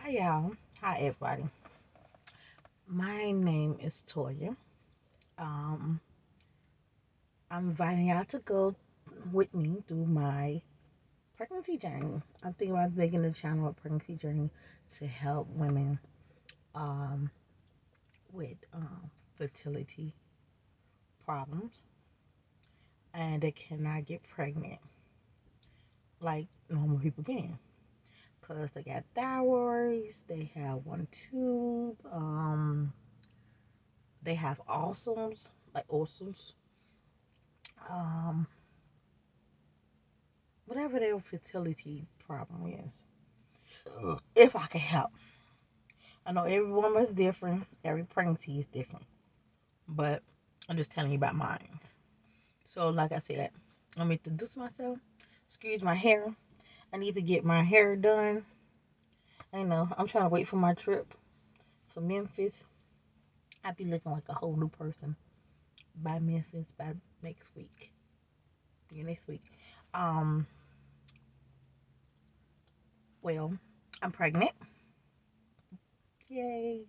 Hi y'all. Hi everybody. My name is Toya. Um, I'm inviting y'all to go with me through my pregnancy journey. I'm thinking about making a channel of pregnancy journey to help women um, with fertility problems and they cannot get pregnant like normal people can. Cause they got thyroids, they have one tube, they have awesomes, like awesomes, um, whatever their fertility problem is. If I can help. I know every woman is different, every pregnancy is different, but I'm just telling you about mine. So, like I said, let me introduce myself. Excuse my hair. I need to get my hair done. I know I'm trying to wait for my trip for Memphis. I'll be looking like a whole new person by Memphis by next week. Yeah, next week. Um, well, I'm pregnant. Yay,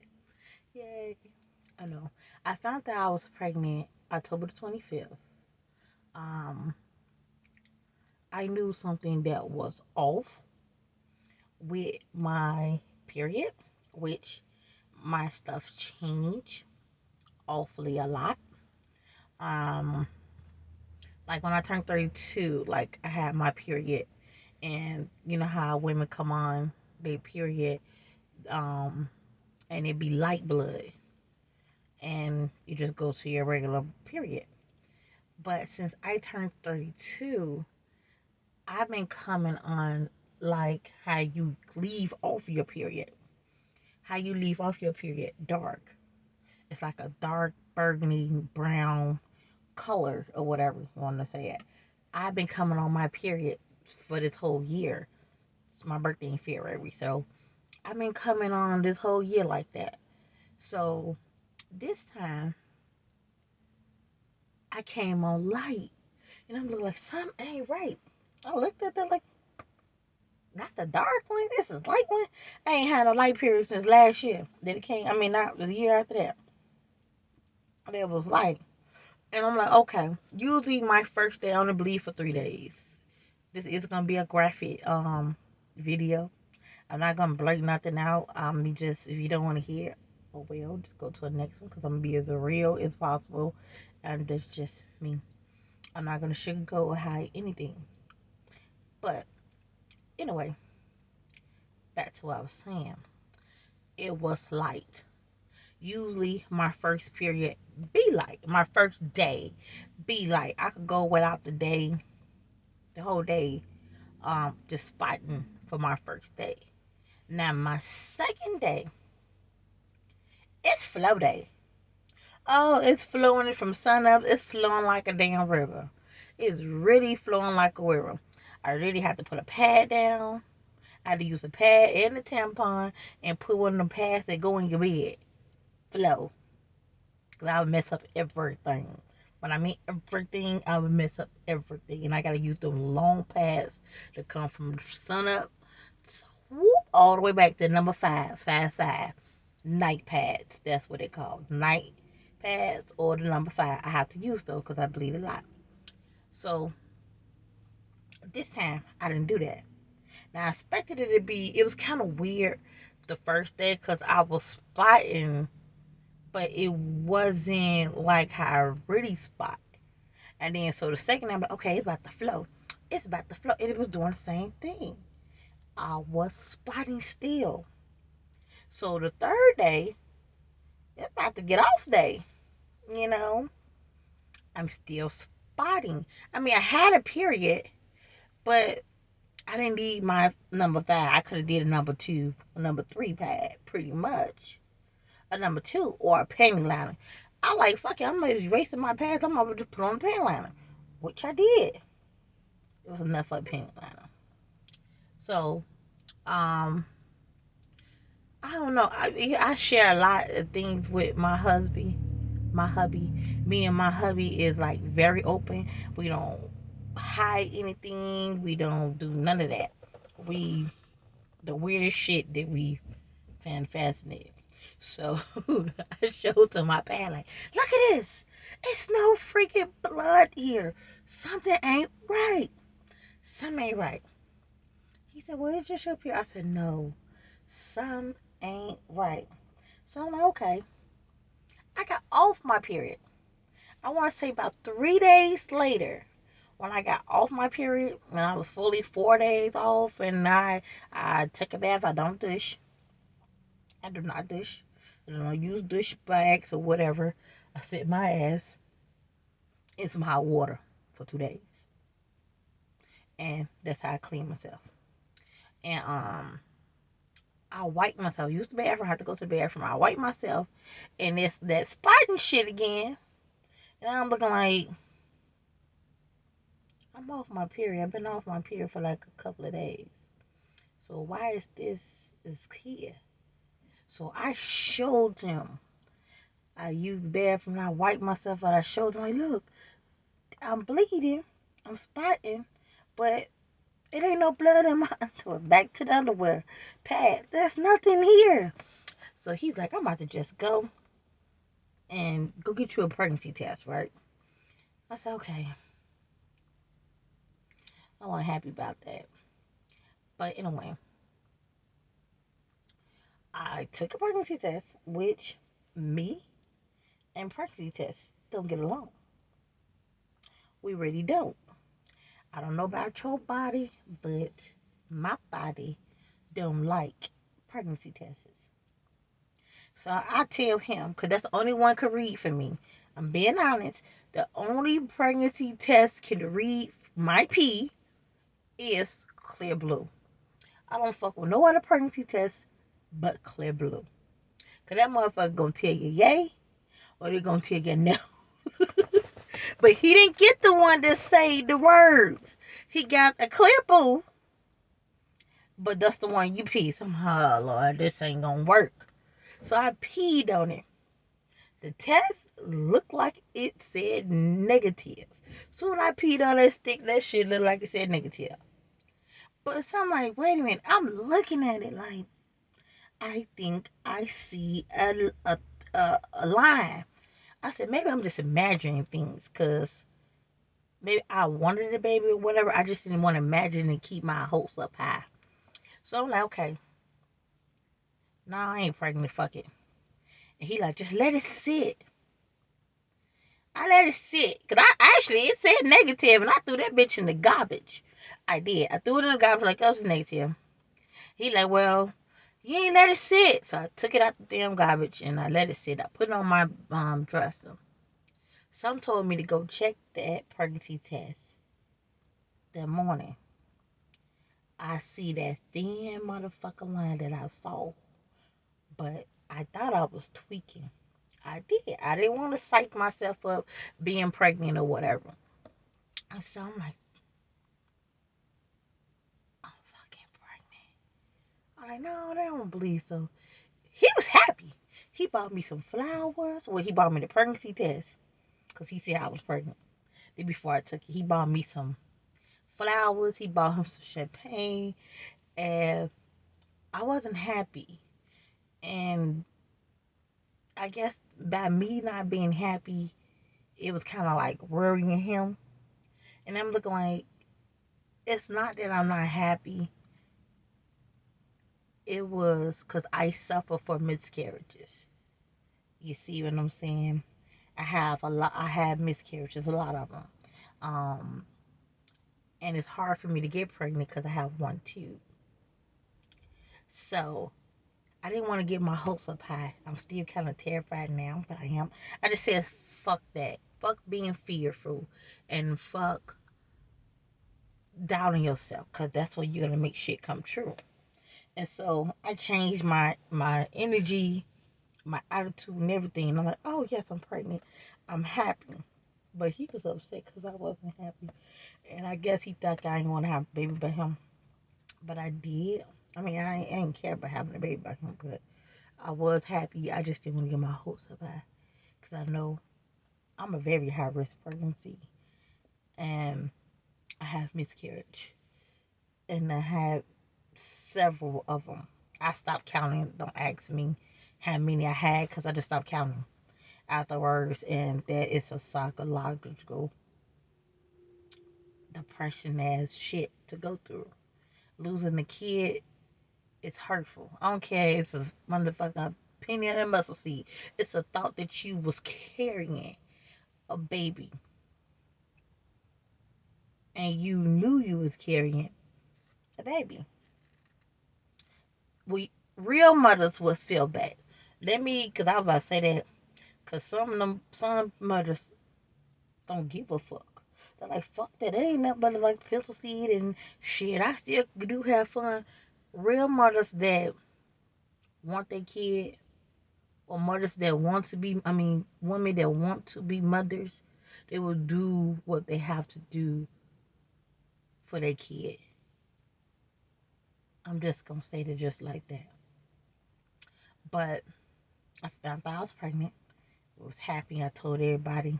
yay. I know. I found that I was pregnant October the 25th. Um, I knew something that was off with my period, which my stuff changed awfully a lot. Um, like when I turned 32, like I had my period, and you know how women come on their period, um, and it be light blood, and you just go to your regular period. But since I turned 32, I've been coming on like how you leave off your period. How you leave off your period dark. It's like a dark burgundy brown color or whatever you want to say it. I've been coming on my period for this whole year. It's my birthday in February, so I've been coming on this whole year like that. So this time I came on light, and I'm looking like something ain't right. I looked at that like, not the dark one. This is light one. I ain't had a light period since last year. Then it came. I mean, not the year after that. That was light, and I'm like, okay. Usually my first day I only bleed for 3 days. This is gonna be a graphic video. I'm not gonna blurt nothing out. You just, if you don't want to hear, oh well, just go to the next one because I'm gonna be as real as possible, and that's just me. I'm not gonna sugarcoat or hide anything. But anyway, back to what I was saying. It was light. Usually my first period be like my first day be like I could go without the whole day, just spotting for my first day. Now my second day, it's flow day. Oh, it's flowing from sun up. It's flowing like a damn river. It's really flowing like a river. I really have to put a pad down. I had to use a pad and a tampon and put one of them pads that go in your bed. Flow. Because I would mess up everything. When I mean everything, I would mess up everything. And I got to use them long pads to come from the sun up, whoop, all the way back to number 5, size 5. Night pads. That's what they call night pads, or the number 5. I have to use those because I bleed a lot. So this time I didn't do that. Now I expected it to be. It was kind of weird the first day because I was spotting, but it wasn't like how I really spot. And then so the second day I'm like, okay, it's about to flow. It's about to flow. And it was doing the same thing. I was spotting still. So the third day, it's about to get off day. You know, I'm still spotting. I mean, I had a period, but I didn't need my number 5. I could have did a number 2, a number 3 pad, pretty much. A number 2 or a panty liner. I like, fuck it, I'm wasting my pads. I'm gonna just put on a panty liner, which I did. It was enough for a panty liner. So, I don't know. I share a lot of things with my hubby. My hubby, me and my hubby is like very open. We don't hide anything. We don't do none of that. We, the weirdest shit that we fascinated. So I showed to my pal, like, look at this. It's no freaking blood here. Something ain't right. Something ain't right. He said, well, it's just your period. I said, no, some ain't right. So I'm like, okay. I got off my period. I want to say about 3 days later, when I got off my period, when I was fully 4 days off, and I took a bath. I don't dish. I do not dish. I don't use dish bags or whatever. I sit my ass in some hot water for 2 days, and that's how I clean myself. And I wipe myself. Use the bathroom. I have to go to the bathroom. I wipe myself, and it's that spotting shit again. And I'm looking like I'm off my period. I've been off my period for like a couple of days. So why is here? So I showed him. I used the bathroom. I wiped myself out. I showed him like, look, I'm bleeding. I'm spotting, but it ain't no blood in my underwear. Back to the underwear pad. There's nothing here. So he's like, I'm about to just go and go get you a pregnancy test, right? I said, okay. I wasn't happy about that. But anyway, I took a pregnancy test, which me and pregnancy tests don't get along. We really don't. I don't know about your body, but my body don't like pregnancy tests. So I tell him, because that's the only one could read for me. I'm being honest. The only pregnancy test can read my pee is Clear Blue. I don't fuck with no other pregnancy test but Clear Blue. Because that motherfucker gonna tell you yay or they gonna tell you no. But he didn't get the one that say the words. He got a Clear Blue, but that's the one you pee. So I'm, oh Lord, this ain't gonna work. So I peed on it. The test looked like it said negative. So when I peed on that stick, that shit looked like it said negative. But so I'm like, wait a minute. I'm looking at it like, I think I see a line. I said, maybe I'm just imagining things because maybe I wanted a baby or whatever. I just didn't want to imagine and keep my hopes up high. So I'm like, okay, no, I ain't pregnant. Fuck it. And he like, just let it sit. I let it sit. Because it said negative, and I threw that bitch in the garbage. I did. I threw it in the garbage like, that was negative. He like, well, you ain't let it sit. So I took it out the damn garbage, and I let it sit. I put it on my dresser. Some told me to go check that pregnancy test that morning. I see that thin motherfucker line that I saw. But I thought I was tweaking. I did. I didn't want to psych myself up being pregnant or whatever. And so I'm like, I'm fucking pregnant. I'm like, no, they don't believe so. He was happy. He bought me some flowers. Well, he bought me the pregnancy test because he said I was pregnant. Then before I took it, he bought me some flowers. He bought him some champagne. And I wasn't happy. And I guess by me not being happy, it was kind of like worrying him. And I'm looking like, it's not that I'm not happy. It was because I suffer from miscarriages. You see what I'm saying? I have miscarriages, a lot of them. Um, and it's hard for me to get pregnant because I have one too. So I didn't want to get my hopes up high. I'm still kind of terrified now, but I am. I just said, fuck that. Fuck being fearful. And fuck doubting yourself. Because that's when you're going to make shit come true. And so I changed my energy, my attitude, and everything. And I'm like, oh, yes, I'm pregnant. I'm happy. But he was upset because I wasn't happy. And I guess he thought I didn't want to have a baby by him. But I did. I mean, I ain't care about having a baby by him. But I was happy. I just didn't want to get my hopes up high. Because I know I'm a very high risk pregnancy. And I have miscarriage. And I had several of them. I stopped counting. Don't ask me how many I had because I just stopped counting afterwards. And that is a psychological depression ass shit to go through. Losing a kid is hurtful. I don't care. It's a motherfucking opinion and muscle seed. It's a thought that you was carrying a baby and you knew you was carrying a baby. We real mothers would feel bad. Let me, cause I was about to say that, cause some mothers don't give a fuck. They're like, fuck that. It ain't nothing but like pencil seed and shit. I still do have fun. Real mothers that want their kid, or mothers that want to be, I mean, women that want to be mothers, they will do what they have to do for their kid. I'm just gonna say it just like that. But I found out I was pregnant. I was happy. I told everybody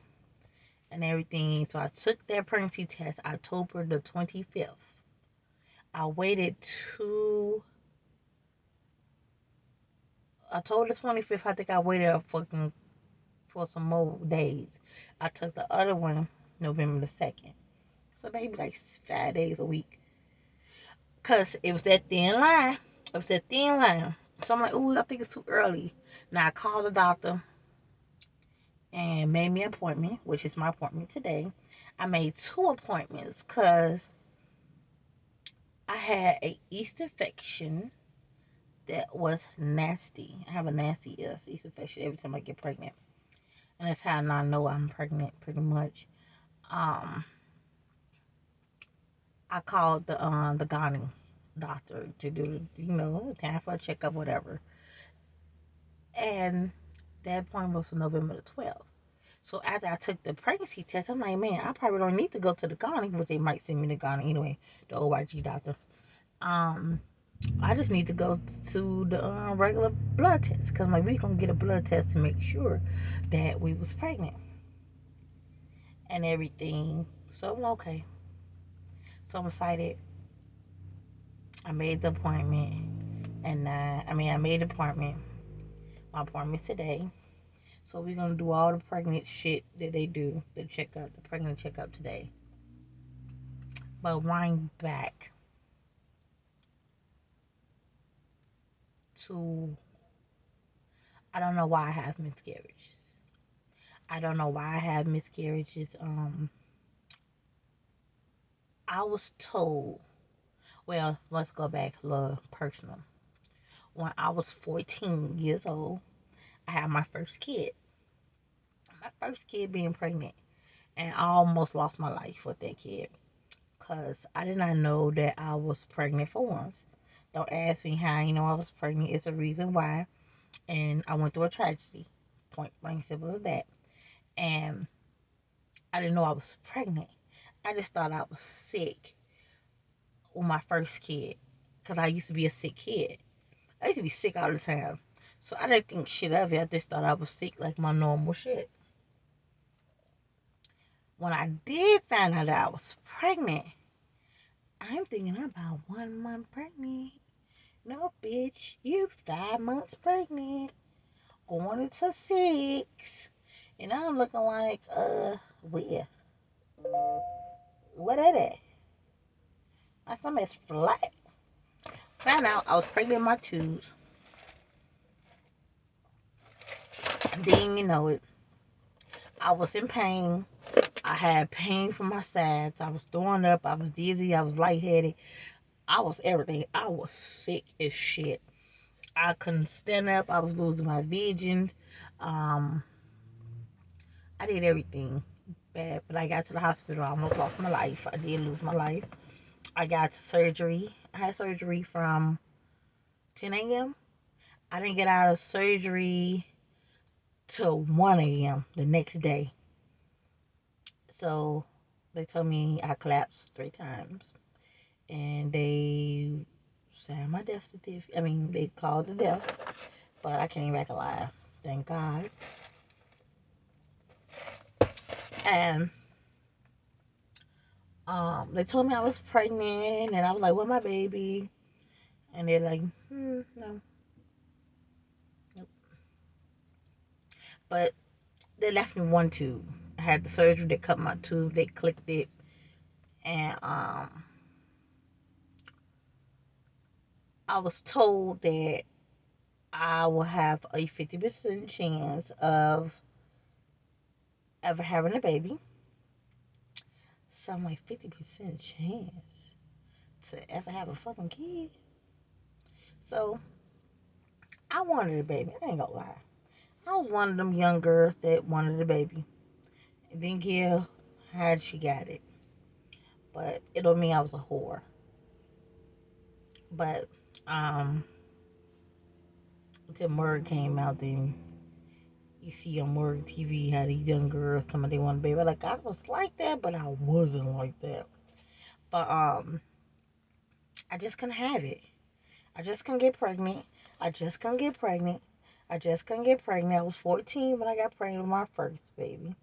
and everything. So I took that pregnancy test October the 25th. I waited to October the 25th. I think I waited a fucking for some more days. I took the other one November the 2nd. So maybe like 5 days a week. Cause it was that thin line. It was that thin line. So I'm like, ooh, I think it's too early. Now I called the doctor and made me an appointment, which is my appointment today. I made 2 appointments because I had a yeast infection that was nasty. I have a nasty yeast infection every time I get pregnant, and that's how I know I'm pregnant. Pretty much. Um, I called the gynae doctor to do time for a checkup, whatever, and that appointment was November the 12th. So after I took the pregnancy test, I'm like, man, I probably don't need to go to the gynae, but they might send me to gynae anyway, the OYG doctor. Um, I just need to go to the regular blood test because like we gonna get a blood test to make sure that we was pregnant and everything. So I'm okay. So I'm excited. I made the appointment, and I made the appointment. My appointment's today. So we're gonna do all the pregnant shit that they do, the checkup, the pregnant checkup today. But wind back to I don't know why I have miscarriages. I don't know why I have miscarriages. I was told. Well, let's go back a little personal. When I was 14 years old, I had my first kid. My first kid being pregnant, and I almost lost my life with that kid because I did not know that I was pregnant for once. Don't ask me how you know I was pregnant. It's a reason why, and I went through a tragedy. Point blank, simple as that. And I didn't know I was pregnant. I just thought I was sick with my first kid because I used to be a sick kid. I used to be sick all the time. So I didn't think shit of it. I just thought I was sick like my normal shit. When I did find out that I was pregnant, I'm thinking I'm about 1 month pregnant. No, bitch, you 5 months pregnant. Going into 6. And I'm looking like, where? What is that? My stomach's flat. Found out I was pregnant in my tubes. And then you know it. I was in pain. I had pain from my sides. I was throwing up. I was dizzy. I was lightheaded. I was everything. I was sick as shit. I couldn't stand up. I was losing my vision. Um, I did everything bad, but I got to the hospital. I almost lost my life. I did lose my life. I got surgery. I had surgery from 10 a.m. I didn't get out of surgery till 1 a.m. the next day. So they told me I collapsed 3 times. And they signed my death certificate. I mean, they called the death, but I came back alive. Thank God. And they told me I was pregnant, and I was like, "Where's my baby?" And they're like, No. Nope. But they left me one tube. I had the surgery. They cut my tube. They clicked it, and I was told that I will have a 50% chance of ever having a baby. So I'm like, 50% chance to ever have a fucking kid. So I wanted a baby. I ain't gonna lie. I was one of them young girls that wanted a baby. And didn't care how she got it. But it don't mean I was a whore. But until Murray came out, then you see on Murray TV how these young girls, some of they want a baby. Like, I was like that, but I wasn't like that. But I just couldn't have it. I just couldn't get pregnant. I just couldn't get pregnant. I just couldn't get pregnant. I was 14 when I got pregnant with my first baby.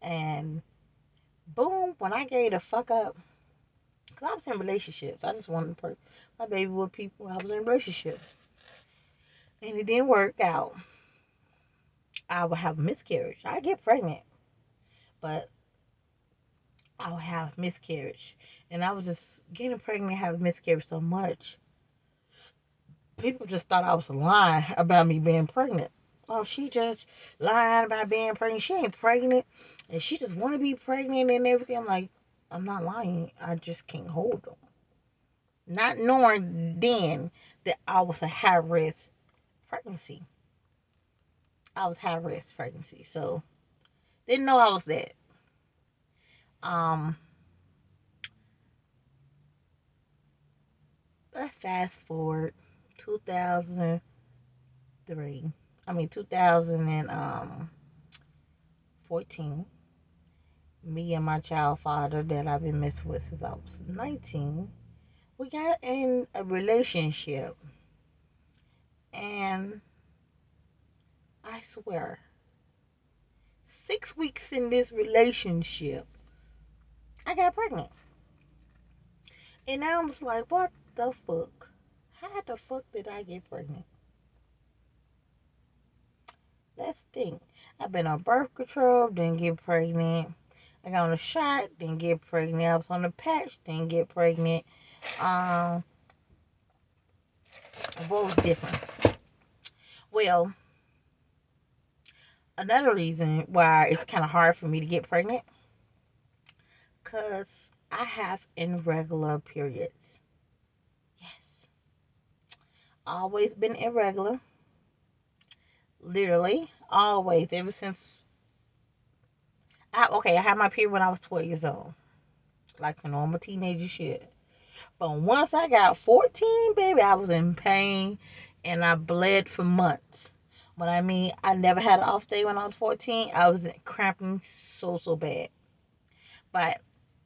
And boom, when I gave the fuck up, because I was in relationships. I just wanted my baby with people. I was in relationships. And it didn't work out. I would have a miscarriage. I get pregnant, but I would have miscarriage. And I was just getting pregnant and having miscarriage so much. People just thought I was lying about me being pregnant. Oh, she just lying about being pregnant. She ain't pregnant. And she just want to be pregnant and everything. I'm like, I'm not lying. I just can't hold them. Not knowing then that I was a high risk pregnancy. I was high risk pregnancy. So, didn't know I was that. Um, let's fast forward 2003. I mean 2014. Me and my child father that I've been messing with since I was 19. We got in a relationship, and I swear, 6 weeks in this relationship, I got pregnant. And I was like, what the fuck? How the fuck did I get pregnant? Let's think. I've been on birth control, didn't get pregnant. I got on a shot, didn't get pregnant. I was on a patch, didn't get pregnant. Um, both different. Well, another reason why it's kind of hard for me to get pregnant, because I have irregular periods. Yes. Always been irregular. Literally. Always. Ever since I had my period when I was 12 years old. Like a normal teenager shit. But once I got 14, baby, I was in pain and I bled for months. But I mean, I never had an off day when I was 14. I was cramping so bad. But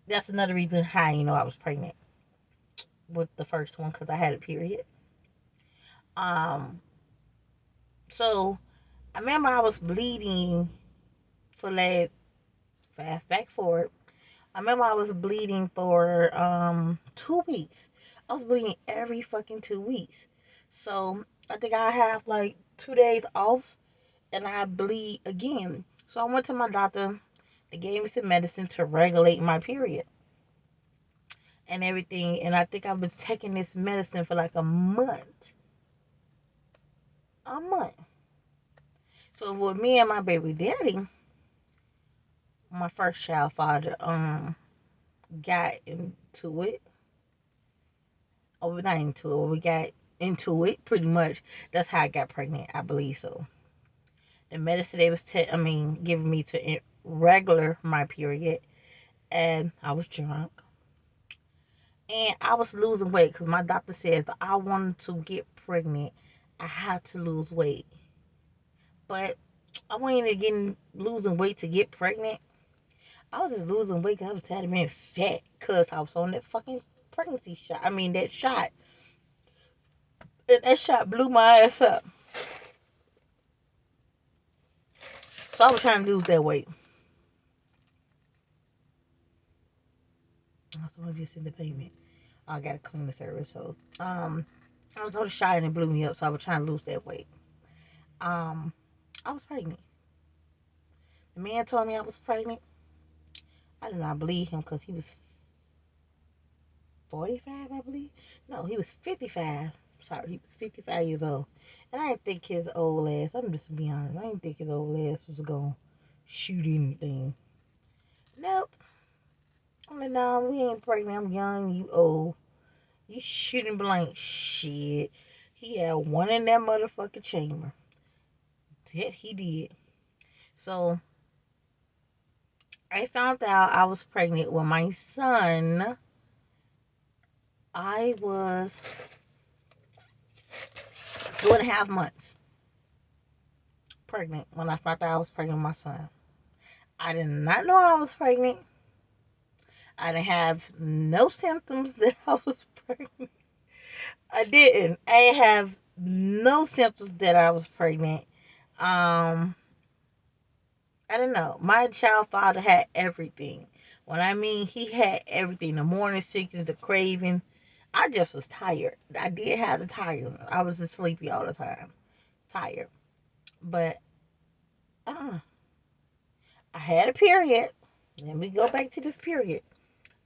that's another reason how I was pregnant with the first one, because I had a period. Um, so I remember I was bleeding for like fast back forward. I remember I was bleeding for 2 weeks. I was bleeding every fucking 2 weeks. So I think I have like 2 days off and I bleed again. So I went to my doctor. They gave me some medicine to regulate my period and everything. And I think I've been taking this medicine for like a month. A month. So with me and my baby daddy, my first child father, got into it. Oh, not into it. We got into it pretty much. That's how I got pregnant. I believe so. The medicine they was giving me to regular my period, and I was drunk, and I was losing weight because my doctor said if I wanted to get pregnant, I had to lose weight. But I wasn't even losing weight to get pregnant. I was just losing weight because I was tired of being fat because I was on that fucking pregnancy shot. I mean that shot. And that shot blew my ass up. So I was trying to lose that weight. So I just in the payment. I gotta clean the service. So I was so shy and it blew me up, so I was trying to lose that weight. Um, I was pregnant. The man told me I was pregnant. I did not believe him because he was 45, I believe. No, he was 55. Sorry, he was 55 years old. And I didn't think his old ass, I'm just being honest, I didn't think his old ass was going to shoot anything. Nope. I'm like, nah, we ain't pregnant. I'm young, you old. You shooting blank. Shit. He had one in that motherfucking chamber. That he did. So, I found out I was pregnant with my son. I was 2.5 months pregnant when I found out I was pregnant with my son. I did not know I was pregnant. I didn't have no symptoms that I was pregnant. I didn't. I didn't have no symptoms that I was pregnant. I don't know. My child father had everything. When I mean he had everything, the morning sickness, the craving. I just was tired. I did have the tired. I was just sleepy all the time. Tired. But I had a period. Let me go back to this period.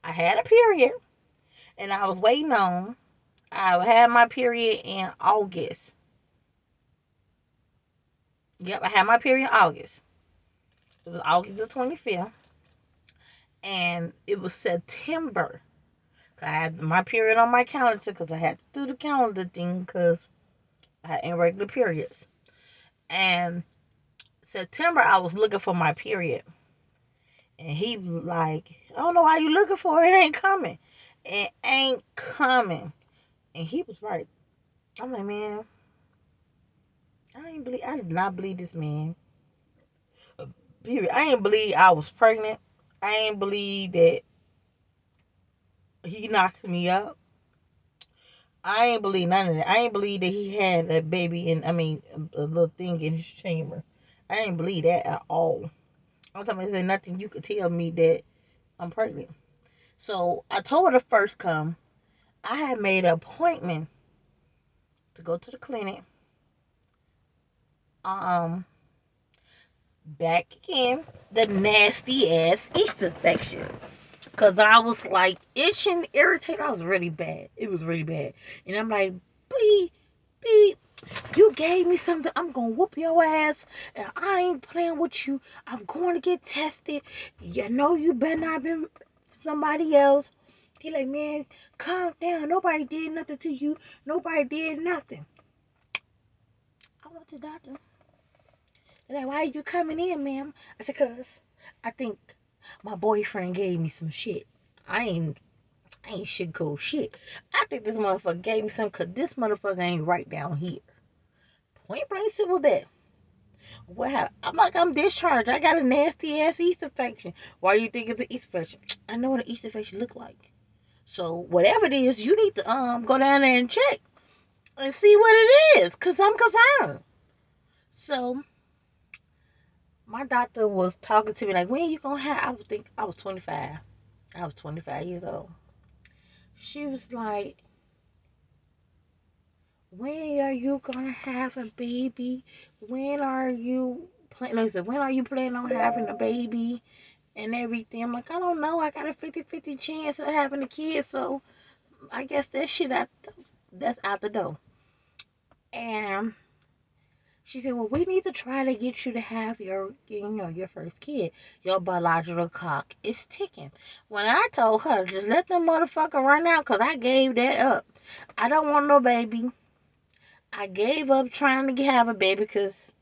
I had a period and I was waiting on. I had my period in August. Yep, I had my period in August. It was August the 25th. And it was September. I had my period on my calendar because I had to do the calendar thing because I had irregular periods. And September, I was looking for my period. And he was like, I don't know why you looking for it. It ain't coming. It ain't coming. And he was right. I'm like, man, I did not believe this man. Period. I ain't believe I was pregnant. I ain't believe that he knocked me up. I ain't believe none of that. I ain't believe that he had a baby a little thing in his chamber. I ain't believe that at all. I'm talking about there's nothing you could tell me that I'm pregnant. So I told her to first come. I had made an appointment to go to the clinic. Um, Back again, the nasty ass yeast infection. Cause I was like itching, irritated. I was really bad. It was really bad. And I'm like, beep, beep. You gave me something. I'm gonna whoop your ass. And I ain't playing with you. I'm going to get tested. You know you better not been somebody else. He like, man, calm down. Nobody did nothing to you. Nobody did nothing. I went to the doctor. They're like, why are you coming in, ma'am? I said, cause I think my boyfriend gave me some shit. I ain't shit cool shit. I think this motherfucker gave me something because this motherfucker ain't right down here. Point blank simple that. What happened? I'm like, I'm discharged. I got a nasty ass yeast infection. Why do you think it's an yeast infection? I know what an yeast infection look like. So whatever it is, you need to go down there and check and see what it is. Cause I'm concerned. So my doctor was talking to me like, when you gonna have? I was 25. I was 25 years old. She was like, when are you gonna have a baby? When are you planning? No, he said, when are you planning on having a baby and everything? I'm like, I don't know. I got a 50-50 chance of having a kid, so I guess that's out the door. And she said, well, we need to try to get you to have your first kid. Your biological clock is ticking. When I told her, just let the motherfucker run out, because I gave that up. I don't want no baby. I gave up trying to have a baby because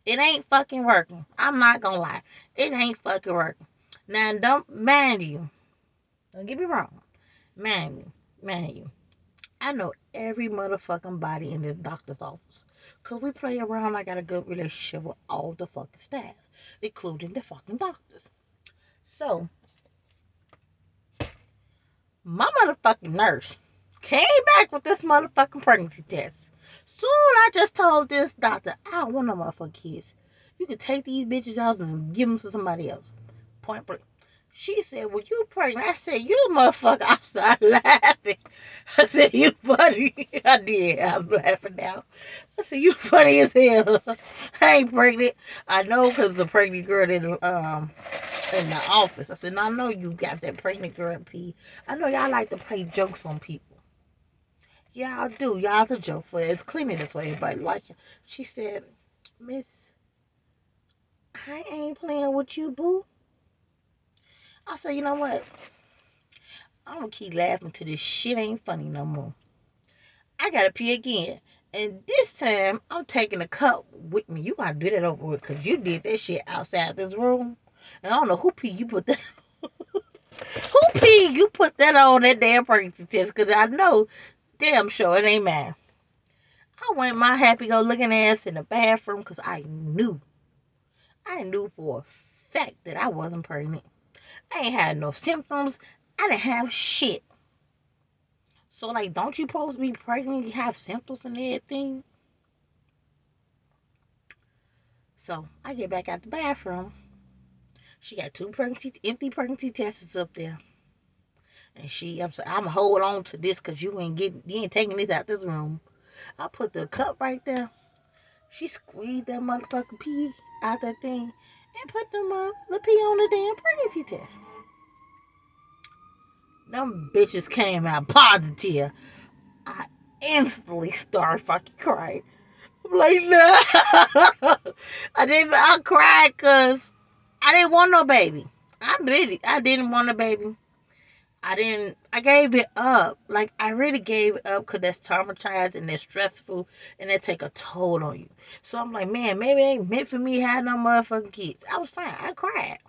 it ain't fucking working. I'm not gonna lie. It ain't fucking working. Now, don't get me wrong. Man you. I know every motherfucking body in the doctor's office. Because we play around. I got a good relationship with all the fucking staff, including the fucking doctors. So, my motherfucking nurse came back with this motherfucking pregnancy test. Soon I just told this doctor, I don't want no motherfucking kids. You can take these bitches out and give them to somebody else. Point blank. She said, "Well, you pregnant?" I said, "You motherfucker." I started laughing. I said, "You funny." I did. I'm laughing now. I said, "You funny as hell." I ain't pregnant. I know because the pregnant girl in the office. I said, "No, I know you got that pregnant girl pee. I know y'all like to play jokes on people. Y'all do. Y'all the joke for it. It's cleaning this way, everybody like it." She said, "Miss, I ain't playing with you, boo." I said, "You know what? I'm gonna keep laughing till this shit ain't funny no more." I gotta pee again. And this time, I'm taking a cup with me. You gotta do that over with, because you did that shit outside this room. And I don't know who pee you put that. Who pee you put that on that damn pregnancy test? Because I know damn sure it ain't mine. I went my happy go looking ass in the bathroom because I knew for a fact that I wasn't pregnant. I ain't had no symptoms. I didn't have shit. So, like, don't you supposed to be pregnant? You have symptoms and everything. So, I get back out the bathroom. She got two empty pregnancy tests up there. And I'm hold on to this because you ain't taking this out this room. I put the cup right there. She squeezed that motherfucking pee out that thing and put the pee on the damn pregnancy test. Them bitches came out positive. I instantly started fucking crying. I'm like, no. I cried because I didn't want no baby. I didn't want a baby. I gave it up. Like, I really gave it up because that's traumatized and that's stressful and that take a toll on you. So I'm like, man, maybe it ain't meant for me to have no motherfucking kids. I was fine. I cried.